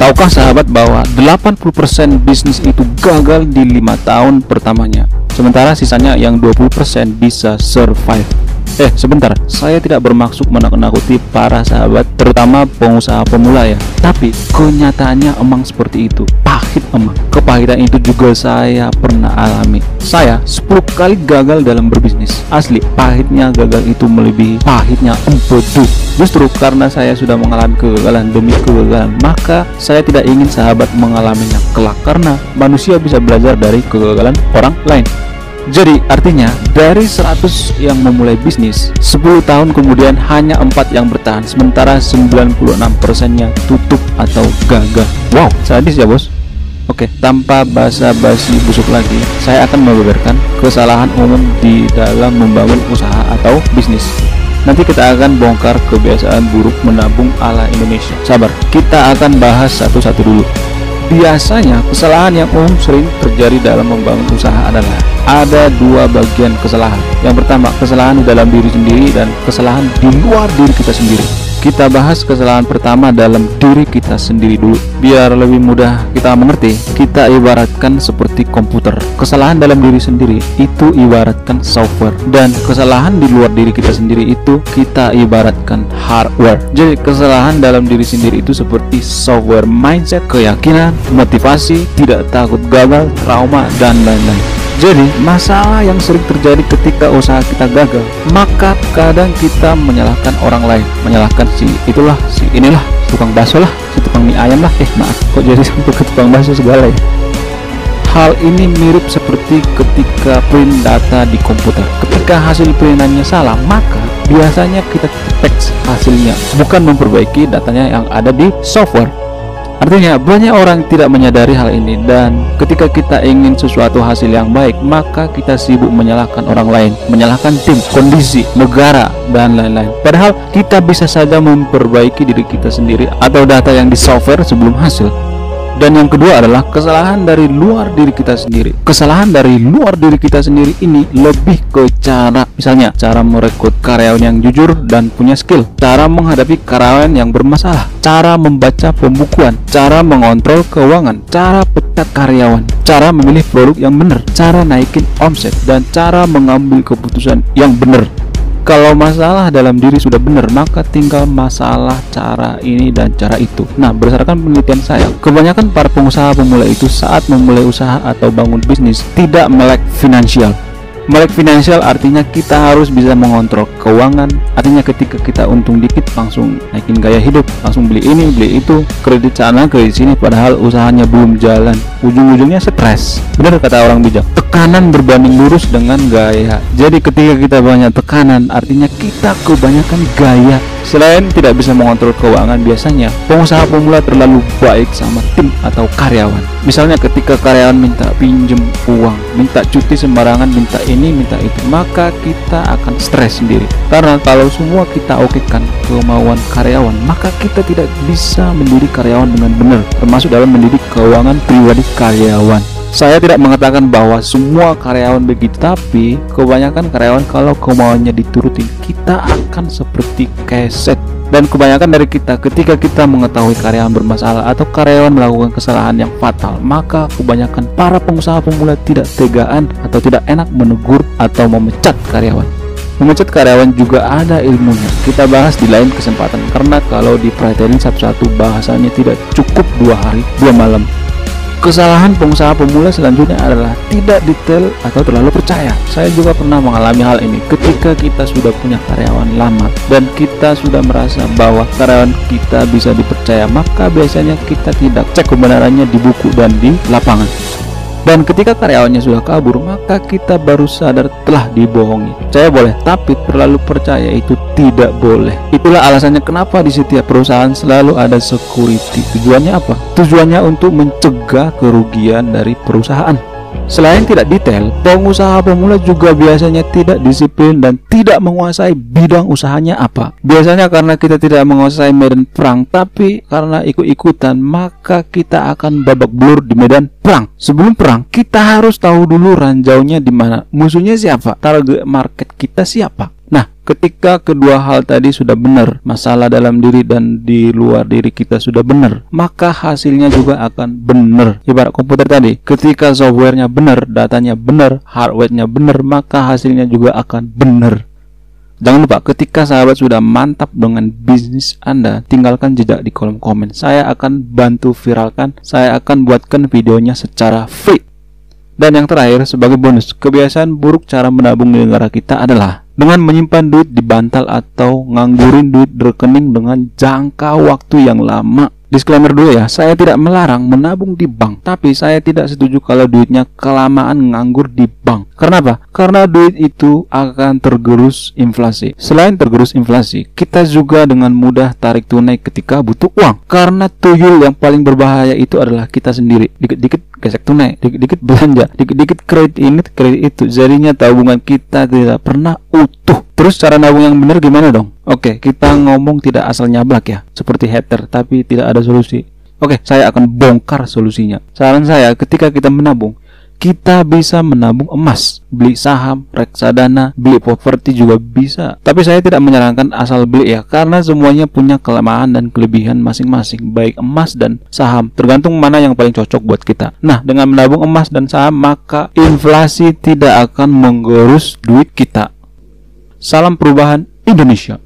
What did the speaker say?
Tahukah sahabat bahwa 80% bisnis itu gagal di 5 tahun pertamanya, sementara sisanya yang 20% bisa survive. Sebentar, saya tidak bermaksud menakut-nakuti para sahabat, terutama pengusaha pemula ya. Tapi kenyataannya emang seperti itu. Pahit emang. Kepahitan itu juga saya pernah alami. Saya 10 kali gagal dalam berbisnis. Asli, pahitnya gagal itu melebihi pahitnya empedu. Justru karena saya sudah mengalami kegagalan demi kegagalan, maka saya tidak ingin sahabat mengalaminya kelak, karena manusia bisa belajar dari kegagalan orang lain. Jadi artinya dari 100 yang memulai bisnis, 10 tahun kemudian hanya 4 yang bertahan, sementara 96%-nya tutup atau gagal. Wow, sadis ya bos. Oke, tanpa basa-basi busuk lagi, saya akan membeberkan kesalahan umum di dalam membangun usaha atau bisnis. Nanti kita akan bongkar kebiasaan buruk menabung ala Indonesia. Sabar, kita akan bahas satu-satu dulu. Biasanya kesalahan yang umum sering terjadi dalam membangun usaha adalah ada 2 bagian kesalahan. Yang pertama, kesalahan di dalam diri sendiri dan kesalahan di luar diri kita sendiri. Kita bahas kesalahan pertama dalam diri kita sendiri dulu, biar lebih mudah kita mengerti. Kita ibaratkan seperti komputer. Kesalahan dalam diri sendiri itu ibaratkan software, dan kesalahan di luar diri kita sendiri itu kita ibaratkan hardware. Jadi kesalahan dalam diri sendiri itu seperti software, mindset, keyakinan, motivasi, tidak takut gagal, trauma, dan lain-lain. Jadi masalah yang sering terjadi ketika usaha kita gagal, maka kadang kita menyalahkan orang lain, menyalahkan si itulah, si inilah, tukang bakso lah, si tukang mie ayam lah. Maaf, kok jadi sampai ke tukang bakso segala ya. Hal ini mirip seperti ketika print data di komputer. Ketika hasil printannya salah, maka biasanya kita teks hasilnya, bukan memperbaiki datanya yang ada di software. Artinya banyak orang tidak menyadari hal ini, dan ketika kita ingin sesuatu hasil yang baik, maka kita sibuk menyalahkan orang lain, menyalahkan tim, kondisi, negara, dan lain-lain. Padahal kita bisa saja memperbaiki diri kita sendiri atau data yang di software sebelum hasil. Dan yang kedua adalah kesalahan dari luar diri kita sendiri. Kesalahan dari luar diri kita sendiri ini lebih ke cara, misalnya cara merekrut karyawan yang jujur dan punya skill, cara menghadapi karyawan yang bermasalah, cara membaca pembukuan, cara mengontrol keuangan, cara pecat karyawan, cara memilih produk yang benar, cara naikin omset, dan cara mengambil keputusan yang benar. Kalau masalah dalam diri sudah benar, maka tinggal masalah cara ini dan cara itu. Nah, berdasarkan penelitian saya, kebanyakan para pengusaha pemula itu saat memulai usaha atau bangun bisnis tidak melek finansial. Melek finansial artinya kita harus bisa mengontrol keuangan. Artinya ketika kita untung dikit langsung naikin gaya hidup, langsung beli ini, beli itu, kredit sana, kredit sini, padahal usahanya belum jalan. Ujung-ujungnya stres. Benar kata orang bijak, tekanan berbanding lurus dengan gaya. Jadi ketika kita banyak tekanan, artinya kita kebanyakan gaya. Selain tidak bisa mengontrol keuangan, biasanya pengusaha pemula terlalu baik sama tim atau karyawan. Misalnya ketika karyawan minta pinjem uang, minta cuti sembarangan, minta ini, minta itu, maka kita akan stres sendiri. Karena kalau semua kita okekan kemauan karyawan, maka kita tidak bisa mendidik karyawan dengan benar, termasuk dalam mendidik keuangan pribadi karyawan. Saya tidak mengatakan bahwa semua karyawan begitu, tapi kebanyakan karyawan kalau kemauannya diturutin, kita akan seperti keset. Dan kebanyakan dari kita, ketika kita mengetahui karyawan bermasalah atau karyawan melakukan kesalahan yang fatal, maka kebanyakan para pengusaha pemula tidak tegaan atau tidak enak menegur atau memecat karyawan. Memecat karyawan juga ada ilmunya. Kita bahas di lain kesempatan, karena kalau diperhatiin satu-satu bahasanya tidak cukup 2 hari 2 malam. Kesalahan pengusaha pemula selanjutnya adalah tidak detail atau terlalu percaya. Saya juga pernah mengalami hal ini ketika kita sudah punya karyawan lama dan kita sudah merasa bahwa karyawan kita bisa dipercaya, maka biasanya kita tidak cek kebenarannya di buku dan di lapangan. Dan ketika karyawannya sudah kabur, maka kita baru sadar telah dibohongi. Percaya boleh, tapi terlalu percaya itu tidak boleh. Itulah alasannya kenapa di setiap perusahaan selalu ada security. Tujuannya apa? Tujuannya untuk mencegah kerugian dari perusahaan. Selain tidak detail, pengusaha pemula juga biasanya tidak disiplin dan tidak menguasai bidang usahanya apa. Biasanya karena kita tidak menguasai medan perang, tapi karena ikut-ikutan, maka kita akan babak belur di medan perang. Sebelum perang, kita harus tahu dulu ranjaunya di mana, musuhnya siapa, target market kita siapa. Nah, Ketika kedua hal tadi sudah benar, masalah dalam diri dan di luar diri kita sudah benar, maka hasilnya juga akan benar. Ibarat komputer tadi, ketika softwarenya benar, datanya benar, hardwarenya benar, maka hasilnya juga akan benar. Jangan lupa, ketika sahabat sudah mantap dengan bisnis Anda, tinggalkan jejak di kolom komen. Saya akan bantu viralkan, saya akan buatkan videonya secara free. Dan yang terakhir, sebagai bonus, kebiasaan buruk cara menabung di negara kita adalah dengan menyimpan duit di bantal atau nganggurin duit di rekening dengan jangka waktu yang lama. Disclaimer dulu ya, saya tidak melarang menabung di bank, tapi saya tidak setuju kalau duitnya kelamaan nganggur di bank. Karena apa? Karena duit itu akan tergerus inflasi. Selain tergerus inflasi, kita juga dengan mudah tarik tunai ketika butuh uang. Karena tuyul yang paling berbahaya itu adalah kita sendiri. Dikit-dikit gesek tunai, dikit-dikit belanja, dikit-dikit kredit ini, kredit itu. Jadinya tabungan kita tidak pernah utuh. Terus cara nabung yang benar gimana dong? Oke, kita ngomong tidak asal nyablak ya, seperti hater, tapi tidak ada solusi. Oke, saya akan bongkar solusinya. Saran saya, ketika kita menabung, kita bisa menabung emas, beli saham, reksadana, beli properti juga bisa. Tapi saya tidak menyarankan asal beli ya, karena semuanya punya kelemahan dan kelebihan masing-masing, baik emas dan saham, tergantung mana yang paling cocok buat kita. Nah, dengan menabung emas dan saham, maka inflasi tidak akan menggerus duit kita. Salam perubahan Indonesia.